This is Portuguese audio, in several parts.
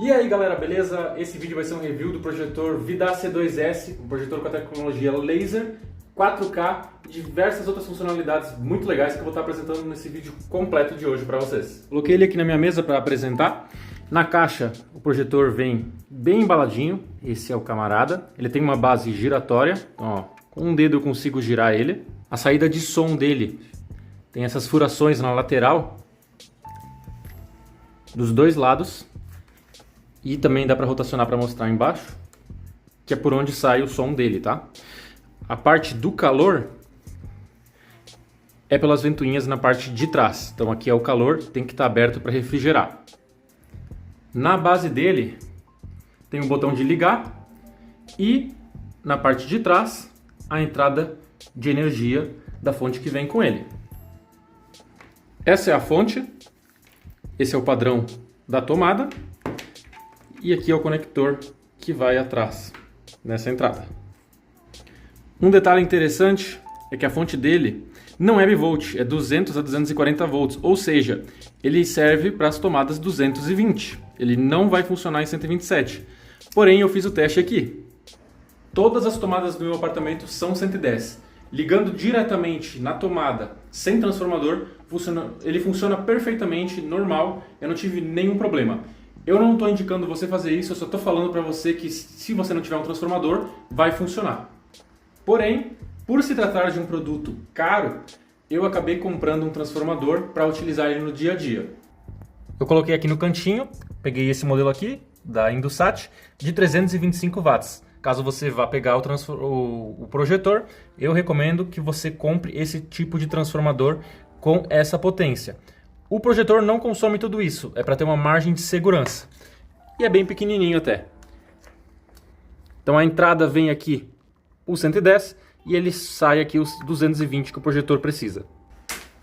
E aí galera, beleza? Esse vídeo vai ser um review do projetor Vida C2S, um projetor com a tecnologia laser, 4K e diversas outras funcionalidades muito legais que eu vou estar apresentando nesse vídeo completo de hoje para vocês. Coloquei ele aqui na minha mesa para apresentar. Na caixa o projetor vem bem embaladinho, esse é o camarada. Ele tem uma base giratória, então, ó, com um dedo eu consigo girar ele. A saída de som dele tem essas furações na lateral, dos dois lados. E também dá para rotacionar para mostrar embaixo, que é por onde sai o som dele, tá? A parte do calor é pelas ventoinhas na parte de trás. Então aqui é o calor, tem que estar aberto para refrigerar. Na base dele tem um botão de ligar e na parte de trás a entrada de energia da fonte que vem com ele. Essa é a fonte, esse é o padrão da tomada. E aqui é o conector que vai atrás, nessa entrada. Um detalhe interessante é que a fonte dele não é bivolt, é 200 a 240 volts, ou seja, ele serve para as tomadas 220. Ele não vai funcionar em 127. Porém, eu fiz o teste aqui. Todas as tomadas do meu apartamento são 110. Ligando diretamente na tomada, sem transformador, ele funciona perfeitamente, normal, eu não tive nenhum problema. Eu não estou indicando você fazer isso, eu só estou falando para você que se você não tiver um transformador, vai funcionar. Porém, por se tratar de um produto caro, eu acabei comprando um transformador para utilizar ele no dia a dia. Eu coloquei aqui no cantinho, peguei esse modelo aqui, da Indusat, de 325 watts. Caso você vá pegar o projetor, eu recomendo que você compre esse tipo de transformador com essa potência. O projetor não consome tudo isso, é para ter uma margem de segurança. E é bem pequenininho até. Então a entrada vem aqui o 110 e ele sai aqui os 220 que o projetor precisa.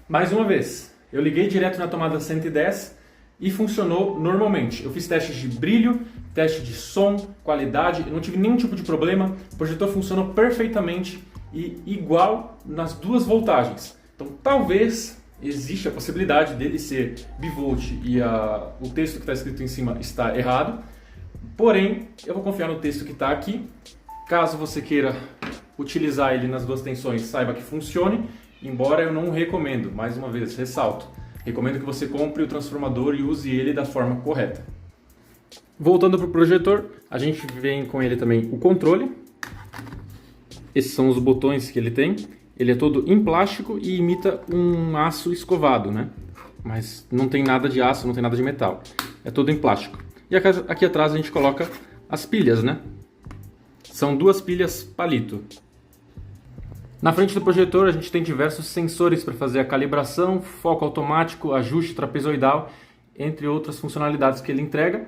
Mais uma vez, eu liguei direto na tomada 110 e funcionou normalmente. Eu fiz testes de brilho, teste de som, qualidade, eu não tive nenhum tipo de problema. O projetor funcionou perfeitamente e igual nas duas voltagens. Então talvez existe a possibilidade dele ser bivolt e o texto que está escrito em cima está errado. Porém, eu vou confiar no texto que está aqui. Caso você queira utilizar ele nas duas tensões, saiba que funcione. Embora eu não recomendo, mais uma vez, ressalto. Recomendo que você compre o transformador e use ele da forma correta. Voltando para o projetor, a gente vem com ele também o controle. Esses são os botões que ele tem. Ele é todo em plástico e imita um aço escovado, né? Mas não tem nada de aço, não tem nada de metal. É todo em plástico. E aqui atrás a gente coloca as pilhas, né? São duas pilhas palito. Na frente do projetor a gente tem diversos sensores para fazer a calibração, foco automático, ajuste trapezoidal, entre outras funcionalidades que ele entrega.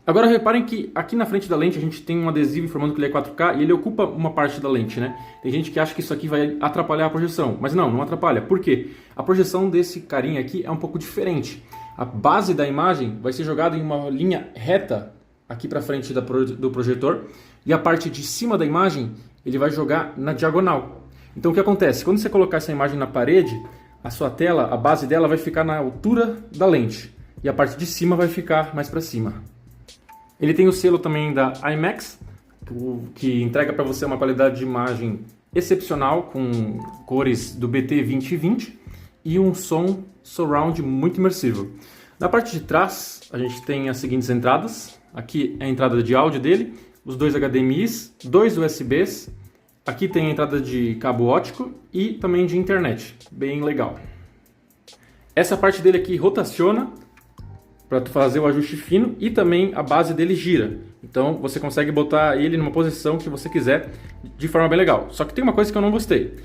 Agora reparem que aqui na frente da lente a gente tem um adesivo informando que ele é 4K e ele ocupa uma parte da lente, né? Tem gente que acha que isso aqui vai atrapalhar a projeção, mas não atrapalha. Por quê? A projeção desse carinha aqui é um pouco diferente. A base da imagem vai ser jogada em uma linha reta aqui para frente do projetor e a parte de cima da imagem ele vai jogar na diagonal. Então o que acontece? Quando você colocar essa imagem na parede, a sua tela, a base dela vai ficar na altura da lente e a parte de cima vai ficar mais para cima. Ele tem o selo também da IMAX, que entrega para você uma qualidade de imagem excepcional, com cores do BT 2020 e um som surround muito imersivo. Na parte de trás, a gente tem as seguintes entradas. Aqui é a entrada de áudio dele, os dois HDMIs, dois USBs. Aqui tem a entrada de cabo óptico e também de internet. Bem legal. Essa parte dele aqui rotaciona para fazer o ajuste fino e também a base dele gira. Então você consegue botar ele numa posição que você quiser de forma bem legal. Só que tem uma coisa que eu não gostei.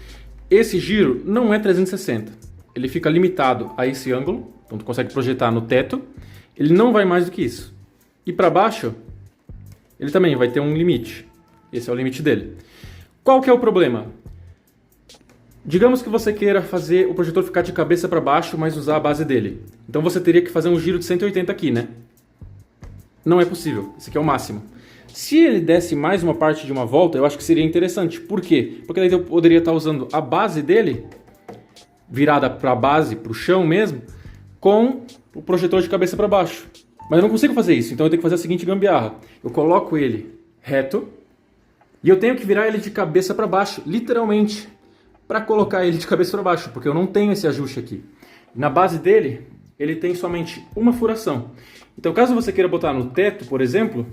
Esse giro não é 360. Ele fica limitado a esse ângulo, então tu consegue projetar no teto. Ele não vai mais do que isso. E para baixo, ele também vai ter um limite. Esse é o limite dele. Qual que é o problema? Digamos que você queira fazer o projetor ficar de cabeça para baixo, mas usar a base dele. Então você teria que fazer um giro de 180 aqui, né? Não é possível. Esse aqui é o máximo. Se ele desse mais uma parte de uma volta, eu acho que seria interessante. Por quê? Porque daí eu poderia estar usando a base dele, virada para a base, para o chão mesmo, com o projetor de cabeça para baixo. Mas eu não consigo fazer isso, então eu tenho que fazer a seguinte gambiarra. Eu coloco ele reto e eu tenho que virar ele de cabeça para baixo, literalmente, para colocar ele de cabeça para baixo, porque eu não tenho esse ajuste aqui. Na base dele, ele tem somente uma furação. Então, caso você queira botar no teto, por exemplo,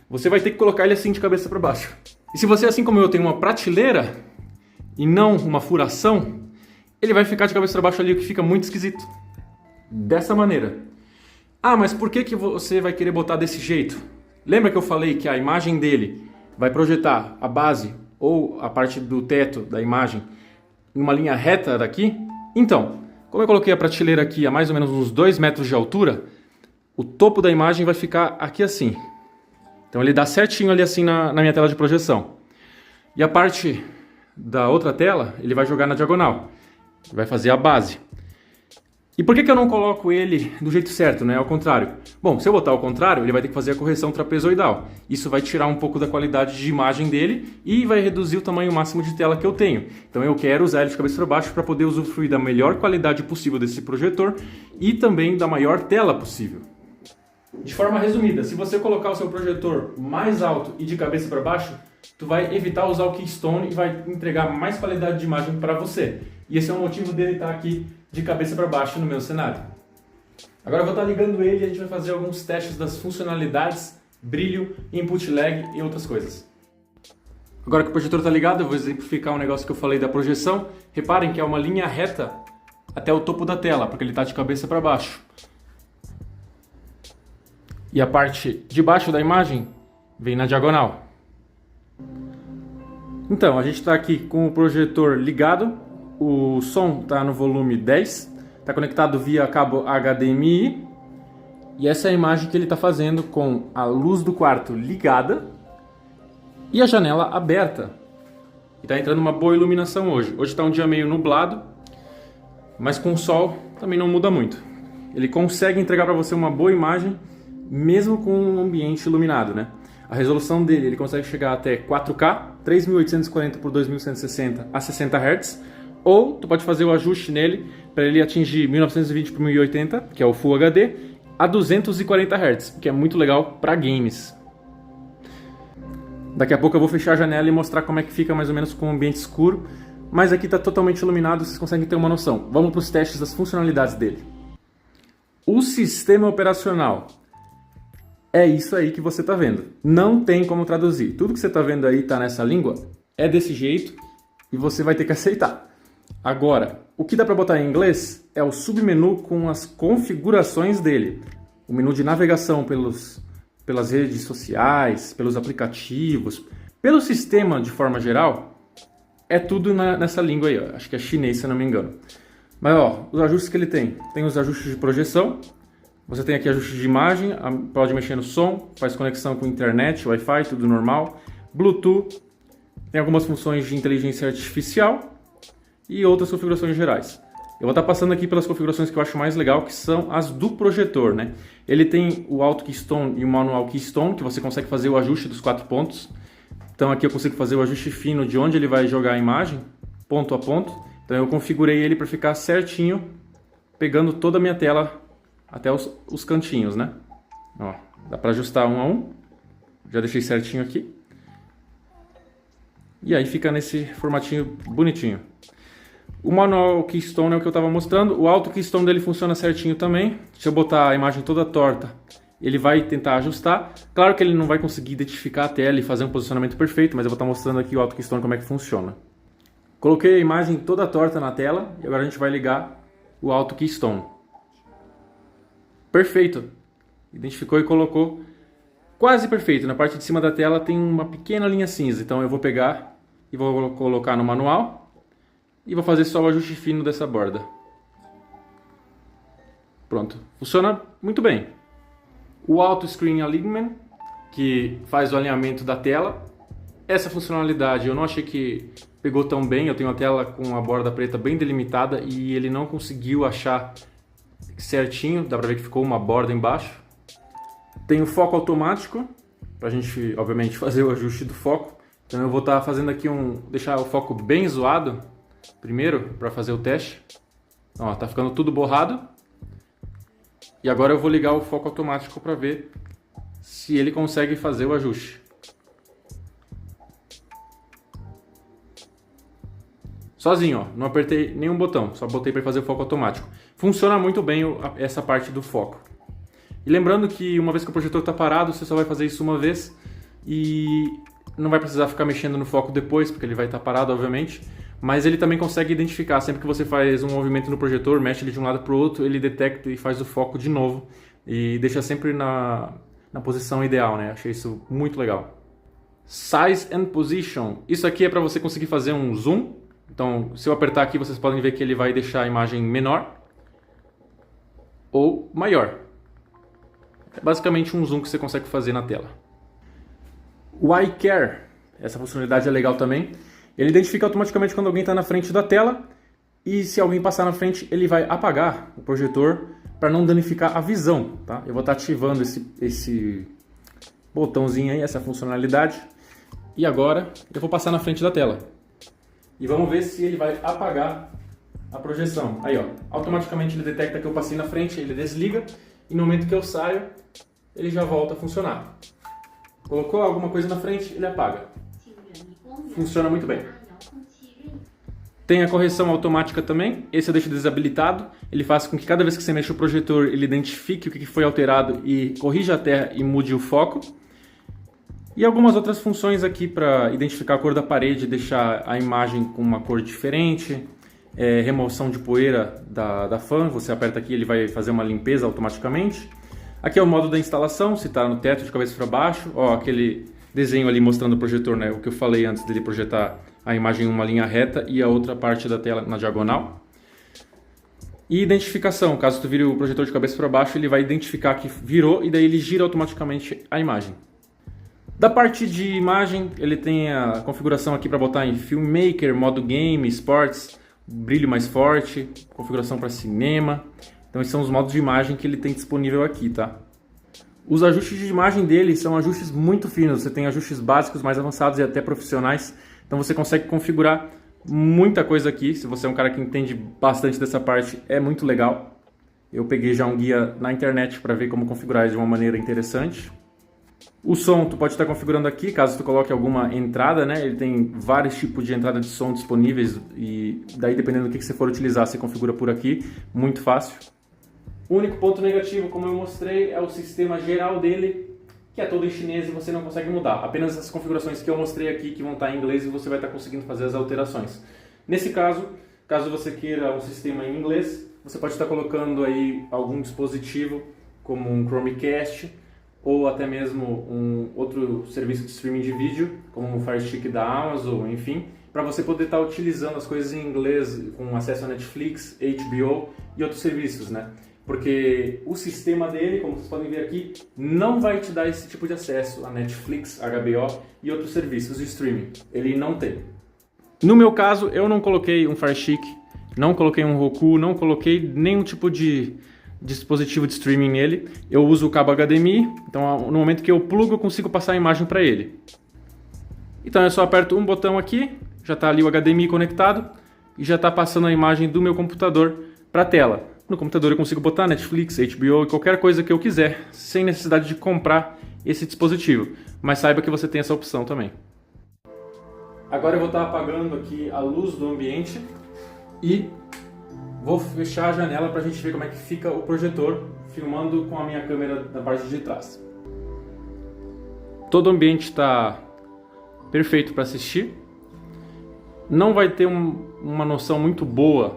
você vai ter que colocar ele assim de cabeça para baixo. E se você, assim como eu, tem uma prateleira e não uma furação, ele vai ficar de cabeça para baixo ali, o que fica muito esquisito. Dessa maneira. Ah, mas por que você vai querer botar desse jeito? Lembra que eu falei que a imagem dele vai projetar a base ou a parte do teto da imagem em uma linha reta daqui? Então, como eu coloquei a prateleira aqui a mais ou menos uns 2 metros de altura, o topo da imagem vai ficar aqui assim. Então ele dá certinho ali assim na minha tela de projeção. E a parte da outra tela, ele vai jogar na diagonal. Vai fazer a base. E por que eu não coloco ele do jeito certo, né? Ao contrário. Bom, se eu botar ao contrário, ele vai ter que fazer a correção trapezoidal. Isso vai tirar um pouco da qualidade de imagem dele e vai reduzir o tamanho máximo de tela que eu tenho. Então eu quero usar ele de cabeça para baixo para poder usufruir da melhor qualidade possível desse projetor e também da maior tela possível. De forma resumida, se você colocar o seu projetor mais alto e de cabeça para baixo, tu vai evitar usar o Keystone e vai entregar mais qualidade de imagem para você. E esse é o motivo dele estar aqui de cabeça para baixo no meu cenário. Agora eu vou estar ligando ele e a gente vai fazer alguns testes das funcionalidades, brilho, input lag e outras coisas. Agora que o projetor está ligado, eu vou exemplificar um negócio que eu falei da projeção. Reparem que é uma linha reta até o topo da tela, porque ele está de cabeça para baixo. E a parte de baixo da imagem vem na diagonal. Então, a gente está aqui com o projetor ligado, o som está no volume 10, está conectado via cabo HDMI, e essa é a imagem que ele está fazendo com a luz do quarto ligada e a janela aberta. E está entrando uma boa iluminação hoje. Hoje está um dia meio nublado, mas com o sol também não muda muito. Ele consegue entregar para você uma boa imagem, mesmo com um ambiente iluminado, né? A resolução dele, ele consegue chegar até 4K, 3840 por 2160 a 60 Hz, ou tu pode fazer o ajuste nele para ele atingir 1920 por 1080, que é o Full HD, a 240 Hz, que é muito legal para games. Daqui a pouco eu vou fechar a janela e mostrar como é que fica mais ou menos com o ambiente escuro, mas aqui está totalmente iluminado, vocês conseguem ter uma noção. Vamos para os testes das funcionalidades dele. O sistema operacional é isso aí que você está vendo. Não tem como traduzir. Tudo que você está vendo aí está nessa língua, é desse jeito e você vai ter que aceitar. Agora, o que dá para botar em inglês é o submenu com as configurações dele. O menu de navegação pelas redes sociais, pelos aplicativos, pelo sistema de forma geral, é tudo nessa língua aí. Ó. Acho que é chinês, se não me engano. Mas ó, os ajustes que ele tem. Tem os ajustes de projeção. Você tem aqui ajuste de imagem, pode mexer no som, faz conexão com internet, Wi-Fi, tudo normal. Bluetooth, tem algumas funções de inteligência artificial e outras configurações gerais. Eu vou estar passando aqui pelas configurações que eu acho mais legal, que são as do projetor, né? Ele tem o Auto Keystone e o Manual Keystone, que você consegue fazer o ajuste dos 4 pontos. Então aqui eu consigo fazer o ajuste fino de onde ele vai jogar a imagem, ponto a ponto. Então eu configurei ele para ficar certinho, pegando toda a minha tela até os cantinhos, né? Ó, dá para ajustar um a um. Já deixei certinho aqui. E aí fica nesse formatinho bonitinho. O Manual Keystone é o que eu estava mostrando. O Auto Keystone dele funciona certinho também. Se eu botar a imagem toda torta, ele vai tentar ajustar. Claro que ele não vai conseguir identificar a tela e fazer um posicionamento perfeito, mas eu vou estar mostrando aqui o Auto Keystone como é que funciona. Coloquei a imagem toda torta na tela e agora a gente vai ligar o Auto Keystone. Perfeito. Identificou e colocou. Quase perfeito. Na parte de cima da tela tem uma pequena linha cinza. Então eu vou pegar e vou colocar no manual. E vou fazer só o ajuste fino dessa borda. Pronto. Funciona muito bem. O Auto Screen Alignment, que faz o alinhamento da tela. Essa funcionalidade eu não achei que pegou tão bem. Eu tenho a tela com a borda preta bem delimitada e ele não conseguiu achar certinho, dá pra ver que ficou uma borda embaixo. Tem o foco automático, pra gente, obviamente, fazer o ajuste do foco. Então eu vou estar fazendo aqui deixar o foco bem zoado, primeiro, para fazer o teste. Ó, tá ficando tudo borrado. E agora eu vou ligar o foco automático para ver se ele consegue fazer o ajuste. Sozinho, ó, não apertei nenhum botão, só botei para fazer o foco automático. Funciona muito bem essa parte do foco. E lembrando que uma vez que o projetor está parado, você só vai fazer isso uma vez e não vai precisar ficar mexendo no foco depois, porque ele vai estar parado, obviamente. Mas ele também consegue identificar, sempre que você faz um movimento no projetor, mexe ele de um lado para o outro, ele detecta e faz o foco de novo e deixa sempre na posição ideal, né? Achei isso muito legal. Size and Position. Isso aqui é para você conseguir fazer um zoom. Então, se eu apertar aqui, vocês podem ver que ele vai deixar a imagem menor ou maior. É basicamente um zoom que você consegue fazer na tela. O Eye Care, essa funcionalidade é legal também. Ele identifica automaticamente quando alguém está na frente da tela e se alguém passar na frente, ele vai apagar o projetor para não danificar a visão. Tá? Eu vou estar ativando esse botãozinho aí, essa funcionalidade. E agora eu vou passar na frente da tela. E vamos ver se ele vai apagar a projeção. Aí, ó, automaticamente ele detecta que eu passei na frente, ele desliga e no momento que eu saio, ele já volta a funcionar. Colocou alguma coisa na frente, ele apaga. Funciona muito bem. Tem a correção automática também, esse eu deixo desabilitado. Ele faz com que cada vez que você mexe o projetor, ele identifique o que foi alterado e corrija a terra e mude o foco. E algumas outras funções aqui para identificar a cor da parede, deixar a imagem com uma cor diferente, remoção de poeira da fan, você aperta aqui ele vai fazer uma limpeza automaticamente. Aqui é o modo da instalação, se está no teto de cabeça para baixo, ó, aquele desenho ali mostrando o projetor, né, o que eu falei antes dele projetar a imagem em uma linha reta e a outra parte da tela na diagonal. E identificação, caso tu vire o projetor de cabeça para baixo, ele vai identificar que virou e daí ele gira automaticamente a imagem. Da parte de imagem, ele tem a configuração aqui para botar em Filmmaker, modo Game, Sports, brilho mais forte, configuração para cinema. Então esses são os modos de imagem que ele tem disponível aqui, tá? Os ajustes de imagem dele são ajustes muito finos, você tem ajustes básicos, mais avançados e até profissionais. Então você consegue configurar muita coisa aqui, se você é um cara que entende bastante dessa parte, é muito legal. Eu peguei já um guia na internet para ver como configurar isso de uma maneira interessante. O som tu pode estar configurando aqui, caso tu coloque alguma entrada, né? Ele tem vários tipos de entrada de som disponíveis e daí dependendo do que você for utilizar, você configura por aqui, muito fácil. O único ponto negativo, como eu mostrei, é o sistema geral dele, que é todo em chinês e você não consegue mudar. Apenas as configurações que eu mostrei aqui, que vão estar em inglês, e você vai estar conseguindo fazer as alterações. Nesse caso, caso você queira um sistema em inglês, você pode estar colocando aí algum dispositivo, como um Chromecast, ou até mesmo um outro serviço de streaming de vídeo, como o Fire Stick da Amazon, enfim, para você poder estar utilizando as coisas em inglês com acesso a Netflix, HBO e outros serviços, né? Porque o sistema dele, como vocês podem ver aqui, não vai te dar esse tipo de acesso a Netflix, HBO e outros serviços de streaming. Ele não tem. No meu caso, eu não coloquei um Fire Stick, não coloquei um Roku, não coloquei nenhum tipo de dispositivo de streaming nele. Eu uso o cabo HDMI, então no momento que eu plugo eu consigo passar a imagem para ele. Então eu só aperto um botão aqui, já está ali o HDMI conectado e já está passando a imagem do meu computador para a tela. No computador eu consigo botar Netflix, HBO e qualquer coisa que eu quiser, sem necessidade de comprar esse dispositivo. Mas saiba que você tem essa opção também. Agora eu vou estar apagando aqui a luz do ambiente e vou fechar a janela para a gente ver como é que fica o projetor filmando com a minha câmera na parte de trás. Todo o ambiente está perfeito para assistir. Não vai ter uma noção muito boa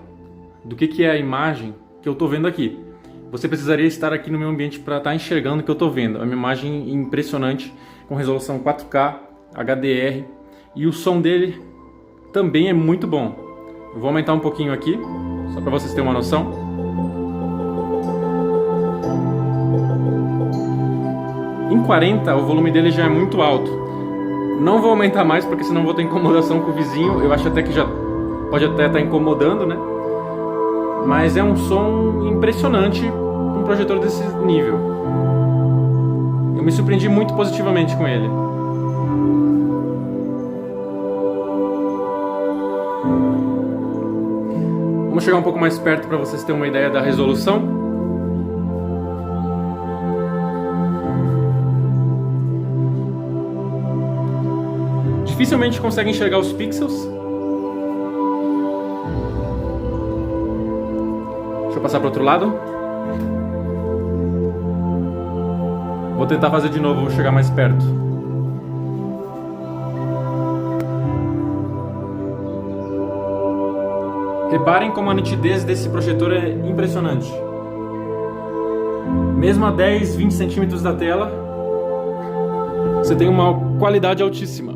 do que é a imagem que eu estou vendo aqui. Você precisaria estar aqui no meu ambiente para estar enxergando o que eu estou vendo. É uma imagem impressionante, com resolução 4K, HDR, e o som dele também é muito bom. Eu vou aumentar um pouquinho aqui, só para vocês terem uma noção. Em 40, o volume dele já é muito alto. Não vou aumentar mais, porque senão vou ter incomodação com o vizinho. Eu acho até que já pode até estar incomodando, né? Mas é um som impressionante para um projetor desse nível. Eu me surpreendi muito positivamente com ele. Vamos chegar um pouco mais perto para vocês terem uma ideia da resolução. dificilmente consegue enxergar os pixels. Deixa eu passar para o outro lado. Vou tentar fazer de novo, vou chegar mais perto. Reparem como a nitidez desse projetor é impressionante. Mesmo a 10, 20 centímetros da tela, você tem uma qualidade altíssima.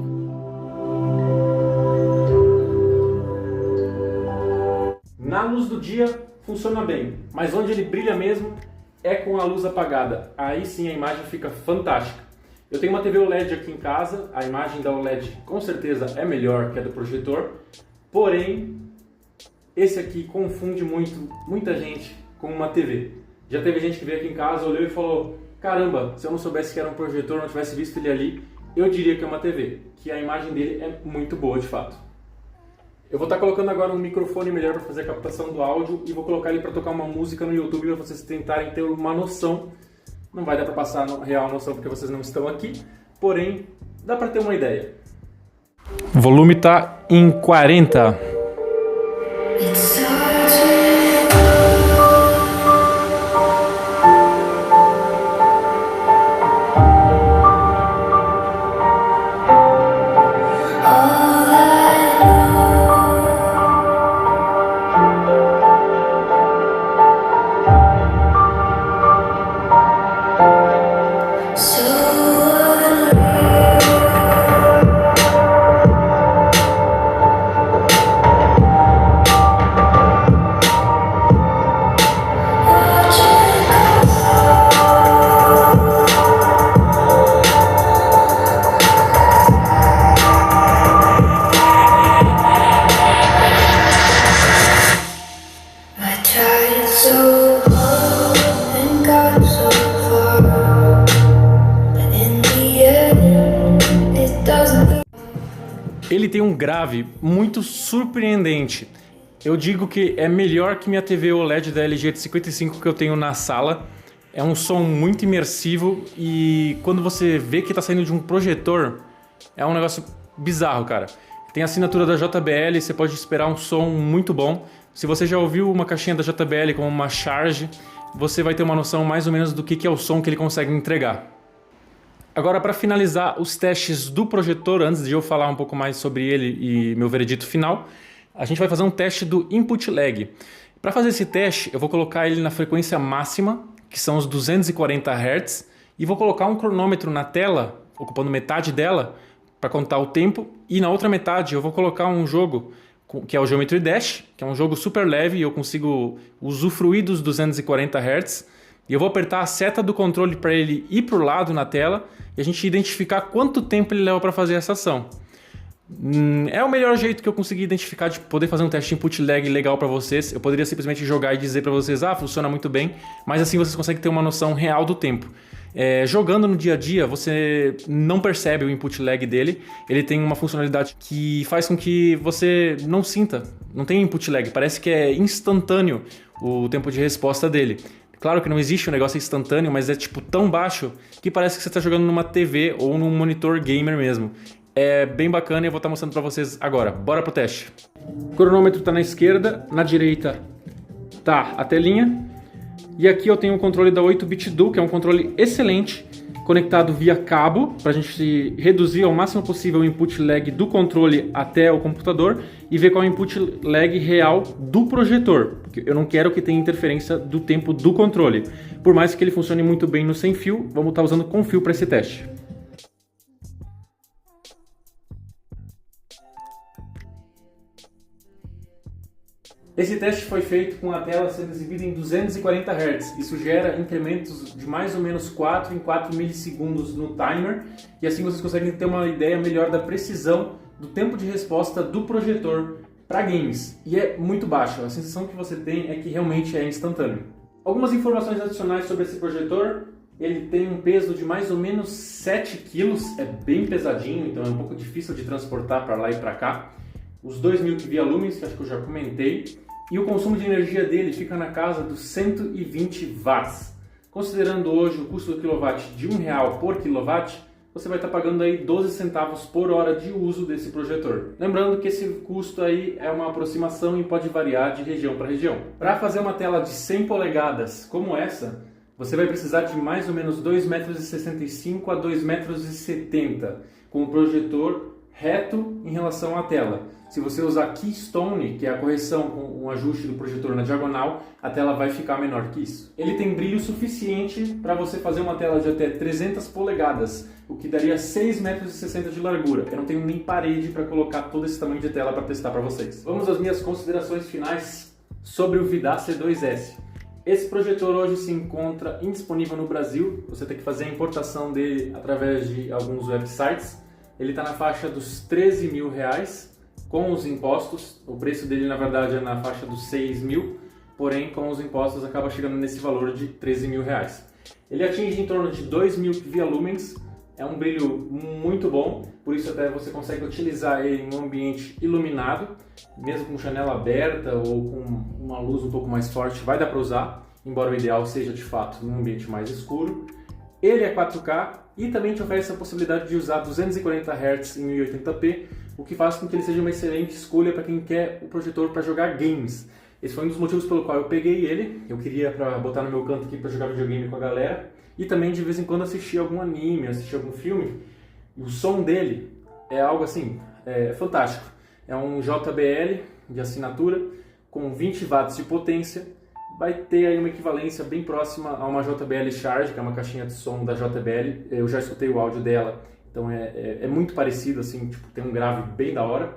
Na luz do dia funciona bem, mas onde ele brilha mesmo é com a luz apagada. Aí sim a imagem fica fantástica. Eu tenho uma TV OLED aqui em casa, a imagem da OLED com certeza é melhor que a do projetor, porém esse aqui confunde muita gente com uma TV. Já teve gente que veio aqui em casa, olhou e falou: caramba, se eu não soubesse que era um projetor, não tivesse visto ele ali, eu diria que é uma TV, que a imagem dele é muito boa de fato. Eu vou estar colocando agora um microfone melhor para fazer a captação do áudio e vou colocar ele para tocar uma música no YouTube para vocês tentarem ter uma noção. Não vai dar para passar a real noção porque vocês não estão aqui, porém dá para ter uma ideia. O volume está em 40. Ele tem um grave muito surpreendente. Eu digo que é melhor que minha TV OLED da LG de 55 que eu tenho na sala. É um som muito imersivo e quando você vê que está saindo de um projetor, é um negócio bizarro, cara. Tem a assinatura da JBL, você pode esperar um som muito bom. Se você já ouviu uma caixinha da JBL como uma Charge, você vai ter uma noção mais ou menos do que é o som que ele consegue entregar. Agora, para finalizar os testes do projetor, antes de eu falar um pouco mais sobre ele e meu veredito final, a gente vai fazer um teste do input lag. Para fazer esse teste, eu vou colocar ele na frequência máxima, que são os 240 Hz, e vou colocar um cronômetro na tela, ocupando metade dela, para contar o tempo, e na outra metade eu vou colocar um jogo que é o Geometry Dash, que é um jogo super leve e eu consigo usufruir dos 240 Hz. E eu vou apertar a seta do controle para ele ir para o lado na tela e a gente identificar quanto tempo ele leva para fazer essa ação. É o melhor jeito que eu consegui identificar de poder fazer um teste de input lag legal para vocês. Eu poderia simplesmente jogar e dizer para vocês: ah, funciona muito bem, mas assim vocês conseguem ter uma noção real do tempo. Jogando no dia a dia, você não percebe o input lag dele. Ele tem uma funcionalidade que faz com que você não sinta, não tem input lag, parece que é instantâneo o tempo de resposta dele. Claro que não existe um negócio instantâneo, mas é tipo tão baixo que parece que você está jogando numa TV ou num monitor gamer mesmo. É bem bacana e eu vou estar mostrando para vocês agora. Bora pro teste. O cronômetro está na esquerda, na direita tá a telinha. E aqui eu tenho o controle da 8-bit Duo, que é um controle excelente, conectado via cabo, para a gente reduzir ao máximo possível o input lag do controle até o computador e ver qual é o input lag real do projetor, porque eu não quero que tenha interferência do tempo do controle. Por mais que ele funcione muito bem no sem fio, vamos estar usando com fio para esse teste. Esse teste foi feito com a tela sendo exibida em 240 Hz. Isso gera incrementos de mais ou menos 4 em 4 milissegundos no timer e assim vocês conseguem ter uma ideia melhor da precisão do tempo de resposta do projetor para games. E é muito baixo, a sensação que você tem é que realmente é instantâneo. Algumas informações adicionais sobre esse projetor: ele tem um peso de mais ou menos 7 kg, é bem pesadinho, então é um pouco difícil de transportar para lá e para cá. Os 2000 kVA lumens, que acho que eu já comentei. E o consumo de energia dele fica na casa dos 120 watts. Considerando hoje o custo do quilowatt de R$1 por quilowatt, você vai estar pagando aí 12 centavos por hora de uso desse projetor. Lembrando que esse custo aí é uma aproximação e pode variar de região para região. Para fazer uma tela de 100 polegadas como essa, você vai precisar de mais ou menos 2,65 m a 2,70 m, com o projetor reto em relação à tela. Se você usar Keystone, que é a correção com um ajuste do projetor na diagonal, a tela vai ficar menor que isso. Ele tem brilho suficiente para você fazer uma tela de até 300 polegadas, o que daria 6,60 metros de largura. Eu não tenho nem parede para colocar todo esse tamanho de tela para testar para vocês. Vamos às minhas considerações finais sobre o Vidar C2S. Esse projetor hoje se encontra indisponível no Brasil, você tem que fazer a importação dele através de alguns websites. Ele está na faixa dos R$13 mil com os impostos. O preço dele na verdade é na faixa dos 6 mil, porém com os impostos acaba chegando nesse valor de R$13 mil. Ele atinge em torno de 2.000 PVA lumens, é um brilho muito bom, por isso até você consegue utilizar ele em um ambiente iluminado, mesmo com janela aberta ou com uma luz um pouco mais forte, vai dar para usar, embora o ideal seja de fato num ambiente mais escuro. Ele é 4K e também te oferece a possibilidade de usar 240 Hz em 1080p, o que faz com que ele seja uma excelente escolha para quem quer o projetor para jogar games. Esse foi um dos motivos pelo qual eu peguei ele. Eu queria para botar no meu canto aqui para jogar videogame com a galera e também de vez em quando assistir algum anime, assistir algum filme. E o som dele é algo assim, fantástico. É um JBL de assinatura com 20 watts de potência. Vai ter aí uma equivalência bem próxima a uma JBL Charge, que é uma caixinha de som da JBL. Eu já escutei o áudio dela, então é muito parecido, assim, tipo, tem um grave bem da hora.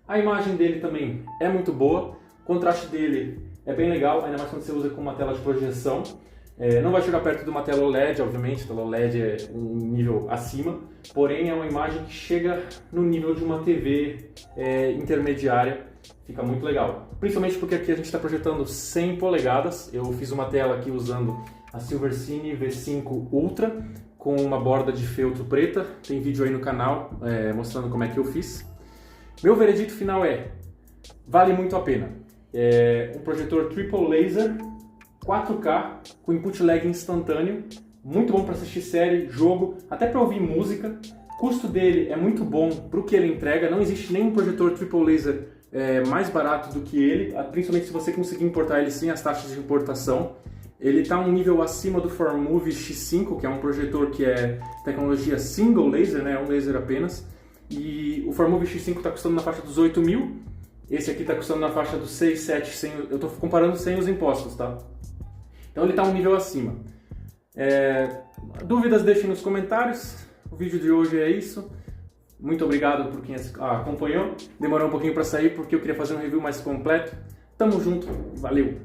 A imagem dele também é muito boa, o contraste dele é bem legal, ainda mais quando você usa com uma tela de projeção. Não vai chegar perto de uma tela OLED, obviamente, a tela OLED é um nível acima, porém é uma imagem que chega no nível de uma TV intermediária, fica muito legal. Principalmente porque aqui a gente está projetando 100 polegadas, eu fiz uma tela aqui usando a Silversini V5 Ultra, com uma borda de feltro preta, tem vídeo aí no canal mostrando como é que eu fiz. Meu veredito final vale muito a pena. Um projetor Triple Laser, 4K, com input lag instantâneo, muito bom para assistir série, jogo, até para ouvir música. O custo dele é muito bom para o que ele entrega, não existe nenhum projetor Triple Laser mais barato do que ele, principalmente se você conseguir importar ele sem as taxas de importação. Ele está um nível acima do Formove X5, que é um projetor que é tecnologia single laser, né, um laser apenas. E o Formove X5 está custando na faixa dos 8 mil, esse aqui está custando na faixa dos 6, 7, eu estou comparando sem os impostos, tá? Então ele está um nível acima. Dúvidas deixem nos comentários, o vídeo de hoje é isso. Muito obrigado por quem acompanhou. Demorou um pouquinho para sair porque eu queria fazer um review mais completo. Tamo junto, valeu!